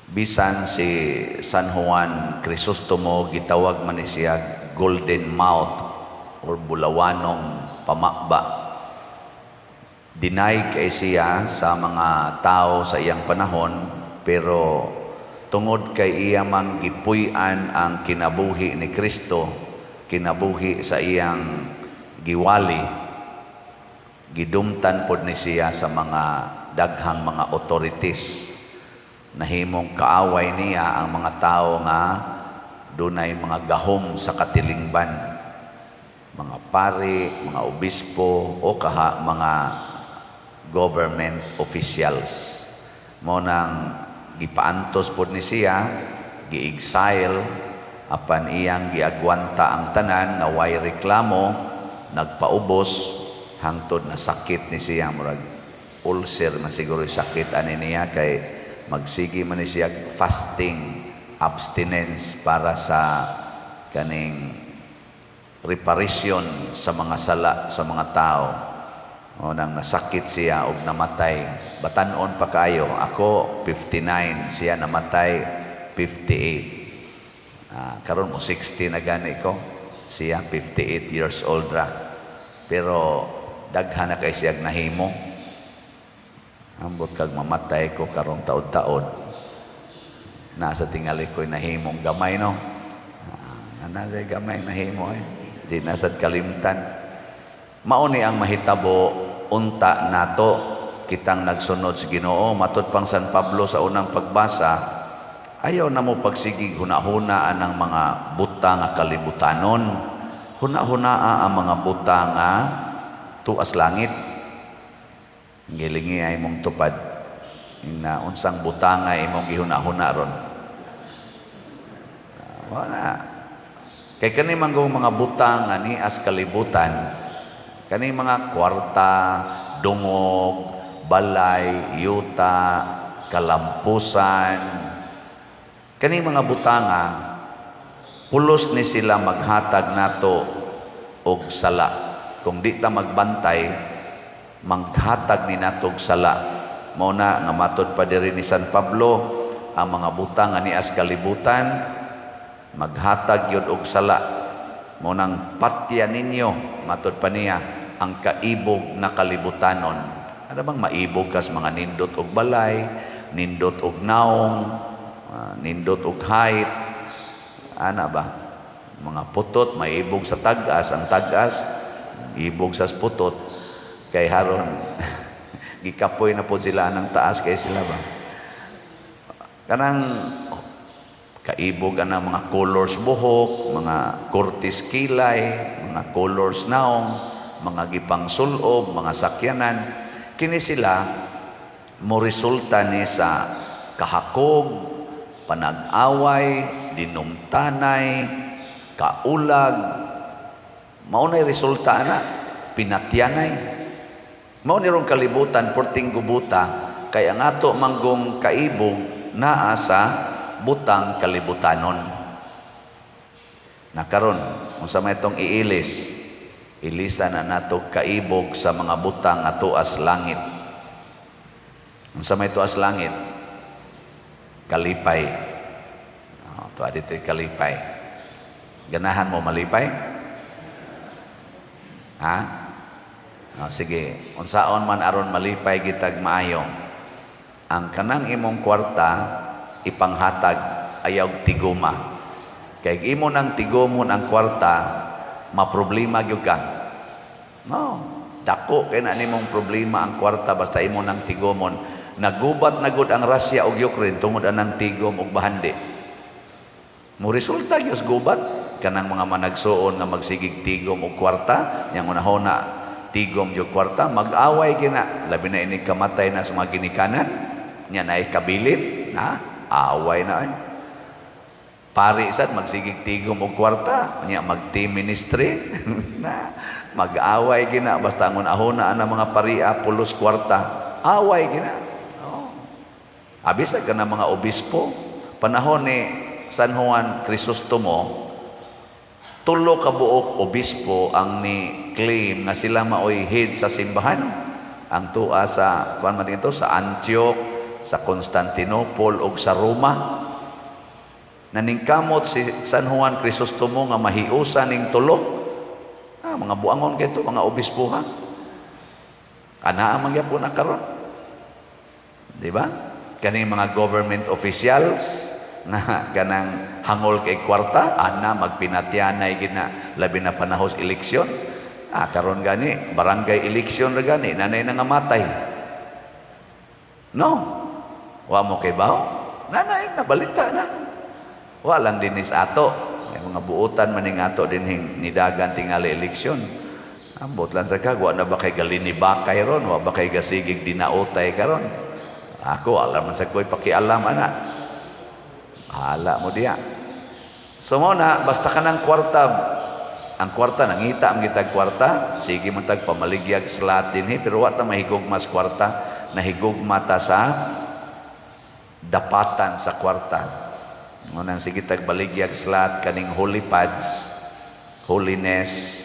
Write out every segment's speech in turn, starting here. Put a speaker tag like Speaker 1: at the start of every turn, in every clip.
Speaker 1: Bisan si San Juan Crisostomo gitawag man ni siya golden mouth or bulawanong pamakba. Deny kay siya sa mga tao sa iyang panahon, pero tungod kay iya mang gipuy-an ang kinabuhi ni Kristo, kinabuhi sa iyang giwali, gidumtan pod ni siya sa mga daghang mga authorities. Nahimong kaaway niya ang mga tao nga dunay mga gahom sa katilingban, mga pari, mga obispo o kaha mga government officials. Mo nang gipaantos pod ni siya, gi-exile, apan iyang giagwanta ang tanan nga way reklamo, nagpaubos hangtod na sakit ni siya, murag ulcer man siguro sakit ani niya, kay magsigi man ni siya fasting, abstinence para sa kaning reparation sa mga sala sa mga tao. O nang nasakit siya og namatay, batanon pa kayo, ako 59, siya namatay 58. Karon mo 60 na gani ko, siya 58 years old ra, pero daghan na kay siya nahimo. Ambot kag mamatay ko karong taod-taod, nasa tingali ko'y nahimong gamay, no? Nasa gamay nahimo di nasad kalimtan. Mauni ang mahitabo unta nato kitang nagsunod sa Ginoo. Matud pang San Pablo sa unang pagbasa, ayaw na mo pagsigig hunahunaan ang mga buta nga kalibutanon. Hunahunaa ang mga buta nga tuas langit. Gilingi ay mong tupad na unsang butanga imong gihuna-huna ron. Wala. Kay kani manggong mga butang ani as kalibutan, kani mga kwarta, dungog, balay, yuta, kalampusan, kani mga butanga pulos ni sila maghatag nato og sala. Kung di ta magbantay, maghatag ni natog sala. Mao na nga matud pa diri ni San Pablo, ang mga butang ani as kalibutan maghatag yun og sala. Mao nang patya ninyo, matud pa niya, ang kaibog na kalibutanon. Ano bang maibog kas mga nindot og balay, nindot og naong, nindot og height, ana ba? Mga putot maibog sa tag-as, ang tag-as ibog sa putot. Kay haron gikapoy na po sila ng taas kay sila ba kanang kaibog ang mga colors buhok, mga kurtis kilay, mga colors naong, mga gipang sulob, mga sakyanan. Kini sila mo resulta ni sa kahakog, panag-away, dinumtanay, kaulag. Mao nay resulta na pinatyanay. Mao ni rong kalibutan porting gubuta, kay ang ato manggong kaibog naa sa butang kalibutanon. Nakaron unsa may itong iilis, ilisan na nato kaibog sa mga butang ato as langit. Unsa may tuas langit? Kalipay. To adito kalipay. Ganahan mo malipay? Ha? Sige, unsaon man aron malipay gitag maayo. Ang kanang imong kwarta ipanghatag ayaw tiguma. Kay imo nang tigumon ang kwarta, maproblema gyud ka. No, dako kay na nimong problema ang kwarta basta imo nang tigumon. Nagubat na gud ang Russia ug Ukraine tungod anang tigom ug bahandi. Mo resulta gyud gubat kanang mga managsuon nga magsigig tigom og kwarta, yang unahona tigom yung kwarta, mag-away gina, labi na inig kamatay na sa mga ginikanan, niya na ikabilin, na away na ay. Pari sad magsigig tigom og kwarta, niya mag-team ministry, na mag-away gina, basta ang unahona ang mga paria, pulos kwarta, away gina. Abisa ka na mga obispo, panahon ni San Juan Crisostomo, tulo ka buok obispo ang ni claim nga sila maoy head sa simbahan. Ang tua sa kuan man dito sa Antioch, sa Constantinople ug sa Roma. Naningkamot si San Juan Crisostomo nga mahiusa ning tulo. Mga buangon kay ito, mga obispuha. Anaa magyapon na karon. Di ba? Kaning mga government officials nga kanang hangol kay kwarta, ana magpinatyanay gina labi na panahos eleksyon. Karon gani barangay eleksyon ra gani nanay na nga matay. No. Wa mo kay bao? Nanay nabalita na. Walang dinis ato. May mga buutan maning ato dinhing nidagan tingali eleksyon. Ambot lang sa kagwa na ba kay galini bakay ron, wa ba kay gasigig dinaotay karon. Ako alam man sa ko'y pakialam ana. Hala mo diya. So mo na basta ka ng kwarta. Ang kwarta nangita ang gitag kwarta, sige man tag pamaligyag slot dinhi pero wa ta mahigugma sa kwarta, nahigugma ta sa dapatan sa kwarta. Ngunang sige tag baligyag slot kaning holy pads, holiness,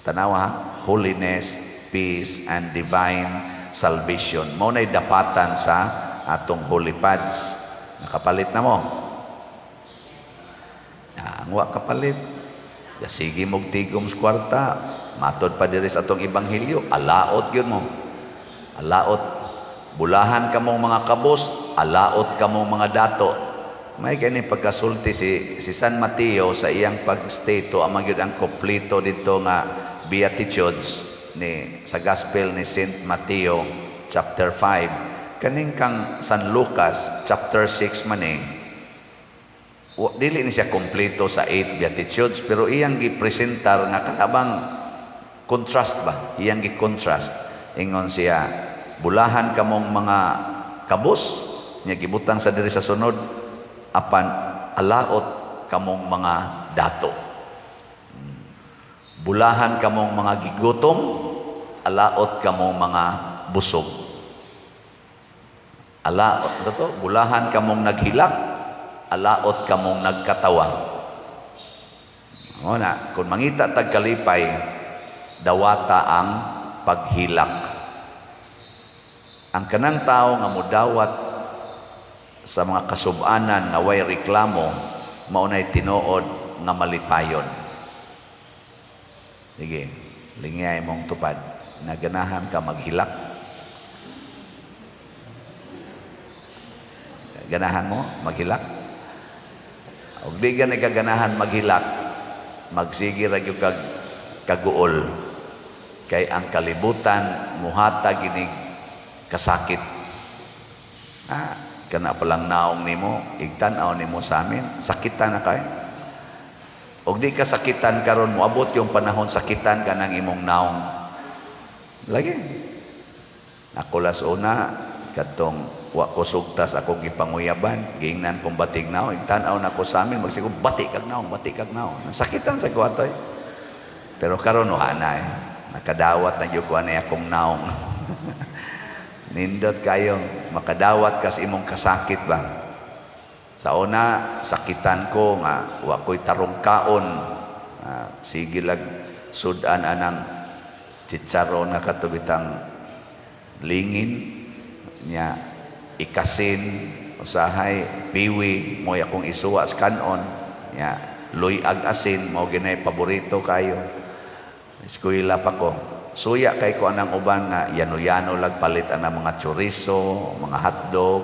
Speaker 1: tanawa ha? Holiness, peace, and divine salvation. Mo na'y dapatan sa atong holy pads. Nakapalit na mo. Ang wa kapalit. Sige mong tigom sa kwarta. Matod pa diri sa atong ibanghilyo. Alaot yun mo. Alaot. Bulahan ka mong mga kabos. Alaot ka mong mga dato. May kani pagkasulti si San Mateo sa iyang pag-stato amang yun ang kompleto dito nga Beatitudes sa Gospel ni Saint Mateo chapter 5. Kaning kang San Lucas chapter 6 man dili ni siya kompleto sa 8 Beatitudes pero iyang gipresentar nga kanabang contrast ba? Iyang gi-contrast. Ingon siya, bulahan kamong mga kabos nya gibutang sa diri sa sunod apan alaot kamong mga dato. Bulahan kamong mga gigutom, alaot kamong mga busog. Alaot to, bulahan kamong naghilak, alaot kamong nagkatawa. Una, kung mangita tag kalipay, dawata ang paghilak. Ang kanang tao nga mudawat sa mga kasubanan nga way reklamo, maunay tinuod nga malipayon. Sige, lingay mong tupad. Naganahan ka maghilak. Ganahan mo maghilak. Og di ka nagaganahan maghilak, magsige ra gyud kag kaguol. Kay ang kalibutan muhata ginig kasakit. Kana palang naong nimo, igtan-aw nimo sa amin, sakitan na kay. Og di ka sakitan karon moabot yung panahon sakitan ka ng imong naong. Lagi. Nakulas una katong wa ko sugtas ako gipanguyaban, giingnan kong batig naong, igtan-aw na ko sa amin, magsigo batik kag naong, batik kag naong. Sakitan sa kuwatoy. Pero karon wa na nakadawat na gyud ko ani akong naong. Nindot kayo, makadawat kas imong kasakit ba? Sa una, sakitan ko nga, wa ko'y tarungkaon. Sige lag sudan anang chicharon nga katubitang lingin, niya ikasin, usahay, piwi, mo akong isuwa sa kanon, niya luyag asin, mo ginay paborito kayo. Eskwela pa ko. Suya kay ko anang uban nga yano-yano lag palit anang mga chorizo, mga hotdog,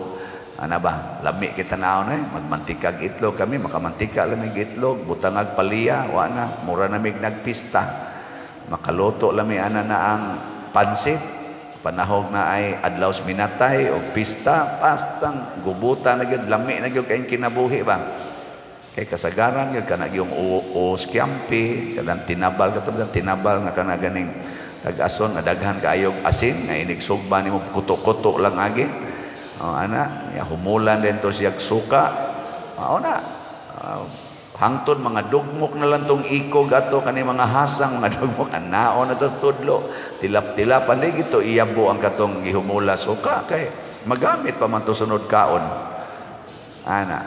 Speaker 1: ana ba? Lami kita naon magmantikag itlog kami, makamantika lamig itlog, butangag paliya, wa na, mura namig nagpista. Makaluto lami ana na ang pansit. Panahog na ay adlaw minatay o pista, pastang gubutan na gyud, lami na gyud kay kinabuhi ba? Kay kasagaran gyud kana gyung o skiampi, kanang tinabal katong tinabal nga kana ganing tag-ason nga daghan kaayog asin nga inig sugba nimo kuto-kuto lang agi. Ana, ya humulan din to siya suka. Mao na. Hangtod mga dugmok na lang tong ikog ato kani mga hasang mga dugmok anaon na sa studlo. Tilap-tilapan di gito iyabo ang katong gihumula suka kay magamit pa man to sunod kaon. Ana.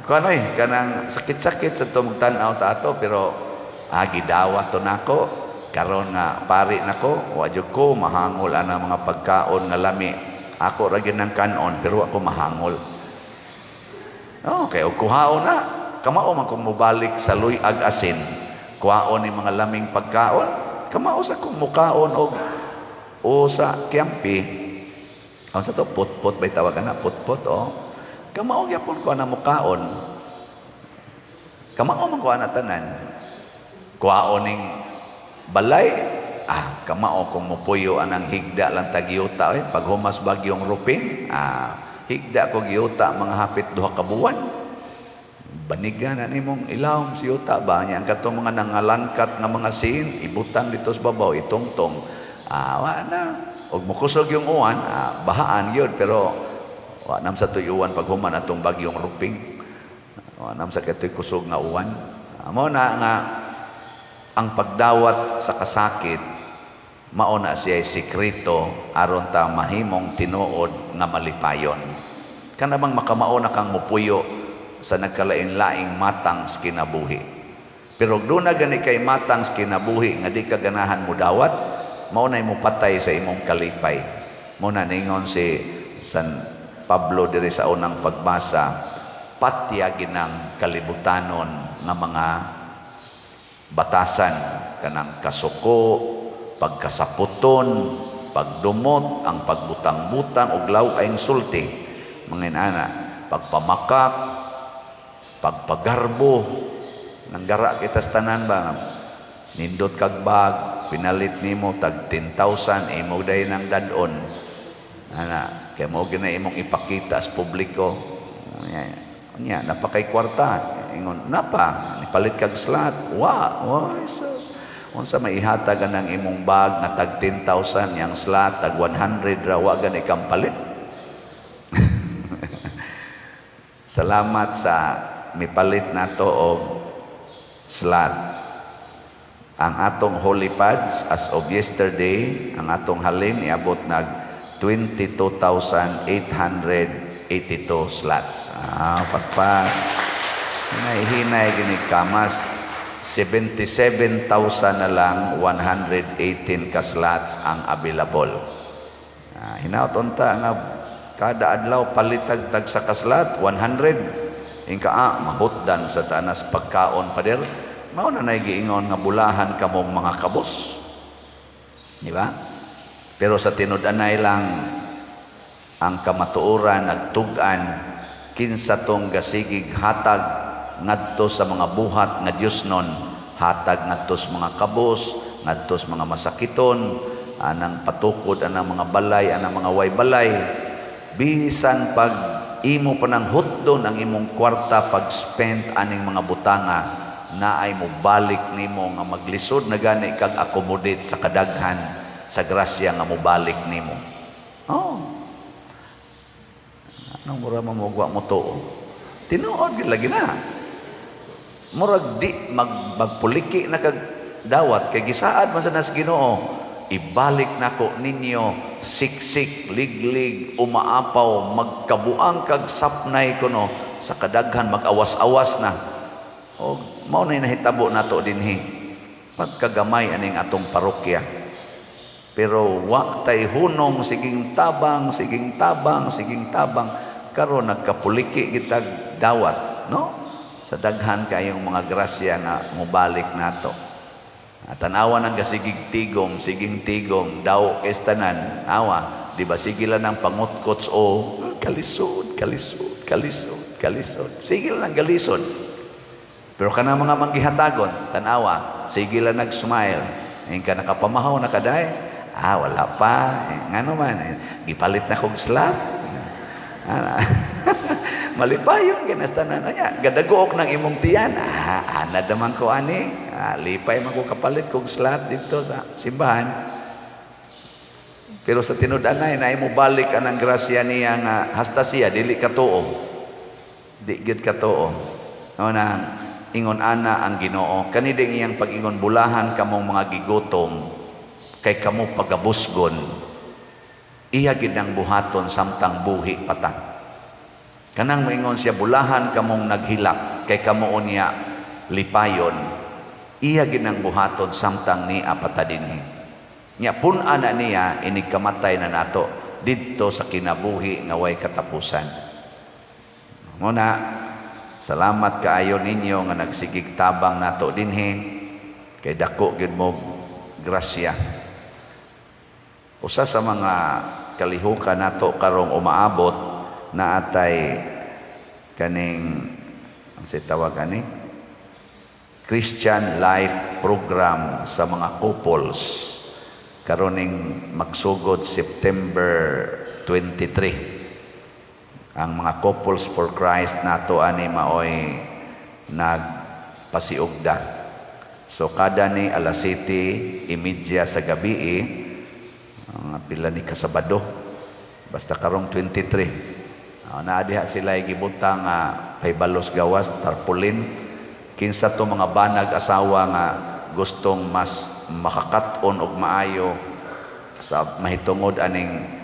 Speaker 1: Kanoy kanang sakit-sakit sa tumog tan-aw ta ato pero gidawat to nako. Karon nga pari nako, wa jud ko mahangol ana mga pagkaon nga lami. Ako ra gyud ng kanon pero ako mahangol. Okay, o kuhaon na. Kamao man kung mobalik sa luyag asin, kuhaon ni mga laming pagkaon, kamao sa kung mukaon o sa kiampi. Ang sa to, put-put, bay tawagan na, put-put, kamao gyapon ko na mukaon. Kamao man ko na tanan. Kuhaon ning balay, kamao kung mupuyo anang higda lang tagyuta, pag humas bagyong ruping, higda ko giyuta mga hapit 2 ka buwan. Banigan na nimong ilawom si yuta ba niya ang katong mga nangalangkat nga mga sin ibutang dito sa babaw itongtong na og mukusog yung uwan bahaan yun pero wa nam sa tuyuan pag human atong bagyong ruping wa nam sa katoy kusog nga uwan mo na nga ang pagdawat sa kasakit mao na siya sikreto aron ta mahimong tinuod nga malipayon kanabang makamao na kang mupuyo sa nagkalain-laing matang sa kinabuhi. Pero doon na gani kay matang sa kinabuhi nga di ka ganahan mo dawat, maunay mo patay sa imong kalipay. Muna ningon si San Pablo diri sa unang pagbasa, patyagin ng kalibutanon nga mga batasan kanang kasuko, pagkasaputon, pagdumot, ang pagbutang-butang og law-ayng sulti, mga inana, pagpamakak, pagpagarbo nanggara kita sa tanan ba nindot kag bag pinalit nimo tag 10,000 imo day nang dadon ana kay mo gina imong ipakita sa publiko nya napakay kwarta ingon napa nipalit kag slot sus unsa maihatag ang imong bag nga tag 10,000 yang slot tag 100 ra wa gani kang palit. Salamat sa mipalit nato og slot. Ang atong holy pads as of yesterday, ang atong halin iabot nag 22,882 slots. Pagpag hinay gini kamas 77,000 na lang 118 ka slots ang available. Hinaut unta nga kada adlaw palitag tag sa kaslat 100 ingka mahutdan sa tanas pagkaon pader mao na nay giingon nga bulahan kamong mga kabos di ba pero sa tinud-anay lang ang kamatuoran nagtug-an kinsa tong gasigig hatag ngadto sa mga buhat nga Diosnon hatag ngadto sa mga kabos ngadto sa mga masakiton anang patukod anang mga balay anang mga way balay bisan pag imo panang hutdon ang imong kwarta pag spend aning mga butanga na ay mo balik nimo nga maglisod na gani kag accommodate sa kadaghan sa grasya nga mo balik nimo. Anong mura mamugwa mo to? Tinuod gid lagi na. Murag di magpuliki na kag dawat kay gisaad man sa nas Ginoo. Ibalik nako ninyo siksik, liglig, umaapaw, magkabuang kag sapnay kuno sa kadaghan mag-awas-awas na. O mao na nahitabo nato dinhi pagkagamay aning atong parokya. Pero wa tay hunong siging tabang karon nagkapuliki gitag dawat, no? Sa daghan kayong mga grasya nga mobalik nato. Tanawan ang gasigig tigom, siging tigom, daw kestanan, awa, di ba sigilan ng pangutkots o kalisod. Sigilan ng galisod. Pero kana mga manggihatagon, tanawa, sigilan nag-smile. Yung ka nakapamahaw na kaday, wala pa. Ngano man, gipalit na kong slap. Malipayon kinastanan nya gadagook ng imong tiyan ana daman ko ani lipay man ko kapalit kog slot dito sa simbahan pero sa tinud-anay na imo balik anang grasya niya nga hasta siya dili katuo di gid katuo na ingon ana ang Ginoo kani ding iyang pag-ingon bulahan kamong mga gigutom kay kamo pagabusgon iya gid ang buhaton samtang buhi patang kanang moingon siya bulahan kamong naghilak kay kamo niya lipayon iya ginang buhaton samtang ni apata dinhi nya pun ana niya ini kamatay na nato didto sa kinabuhi nga way katapusan. Muna, salamat kaayo ninyo nga nagsigig tabang nato dinhi kay dako gyud mo grasya. Usa sa mga kalihukan nato karong umaabot na atay kaning ang tawag ani Christian Life Program sa mga couples karoning magsugod September 23. Ang mga couples for Christ nato ani maoy nagpasiugda. So kada ni alas 7:30 sa gabi pila ni kasabado basta karong 23 naadiha sila gibutang paybalos gawas tarpaulin kinsa to mga banag asawa nga gustong mas makakat-on og maayo sa mahitungod aning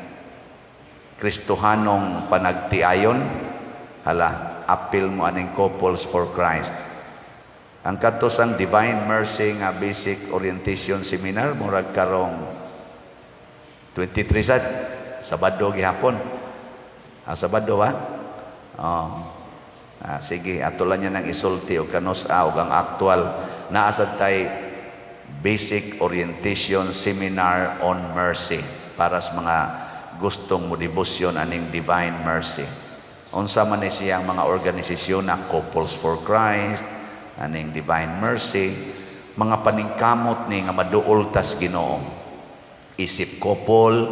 Speaker 1: Kristohanong panagtiayon hala appeal mo aning couples for Christ. Ang katosang Divine Mercy nga basic orientation seminar murag karong 23 sad Sabado gihapon. Sabado ba? Sige, atulan niya ng isulti o kanos-a o ang actual naasad tay basic orientation seminar on mercy para sa mga gustong modibusyon aning Divine Mercy. Unsa man ni siyang mga organisasyon na Couples for Christ, aning Divine Mercy, mga paningkamot ni nga maduol tas Ginoo. Isip couple,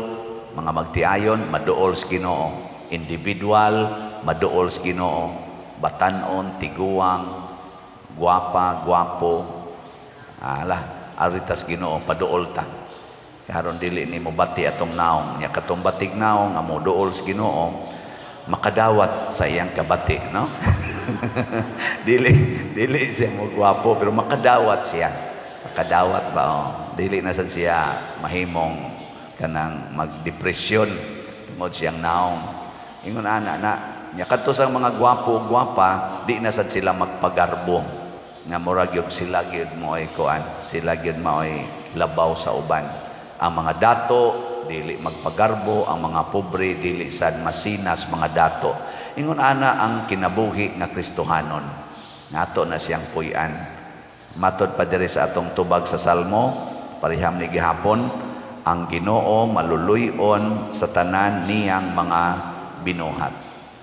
Speaker 1: mga magtiayon, maduol sa Ginoo. Individual, maduol sa Ginoo. Batanon, tiguang, guwapa, guwapo. Aritas Ginoo, paduol ta. Karon dili ni mo bati atong naong. Nya katong batig naong, amo duol sa Ginoo, makadawat sa iyang kabati, no? dili siya mo guwapo, pero makadawat siya. Makadawat ba? Dili na siya mahimong kanang magdepresyon tungod siyang naong. Ingon ana na nya kadto sa mga gwapo ug gwapa di na sad sila magpagarbo nga murag gyud sila gyud moy kuan, sila gyud maoy labaw sa uban. Ang mga dato dili magpagarbo, ang mga pobre dili sad masinas mga dato. Ingon ana ang kinabuhi nga Kristohanon. Nato na siyang puy-an. Matod pa diri sa atong tubag sa Salmo, pariham ni gihapon, ang Ginoo maluluyon sa tanan niyang mga binuhat.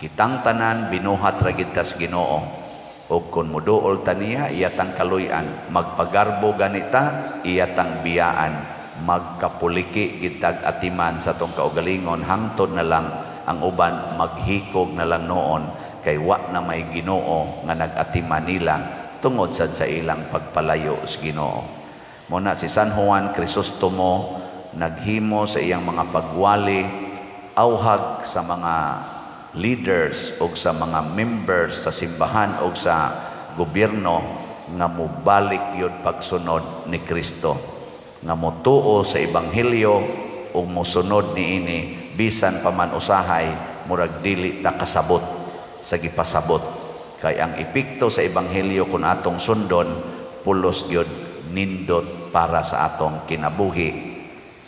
Speaker 1: Kitang tanan binuhat ra gid tas Ginoo. Ug kun muduol ta niya iyatang kaluy-an, magpagarbo ganita iyatang biyaan, magkapuliki gid tag atiman sa tong kaugalingon hangtod na lang ang uban maghikog na lang noon kay wa na may Ginoo nga nag-atiman nila tungod sad sa ilang pagpalayo sa Ginoo. Muna si San Juan Crisostomo naghimo sa iyang mga pagwali awhag sa mga leaders o sa mga members sa simbahan o sa gobyerno nga mubalik yun pagsunod ni Kristo, nga motuo sa Ebanghelyo o mosunod niini bisan pa man usahay murag dili ta kasabot sa gipasabot. Kay ang epekto sa Ebanghelyo kung atong sundon, pulos gyud nindot para sa atong kinabuhi,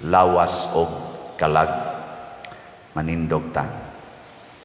Speaker 1: lawas o kalag. Manindog ta.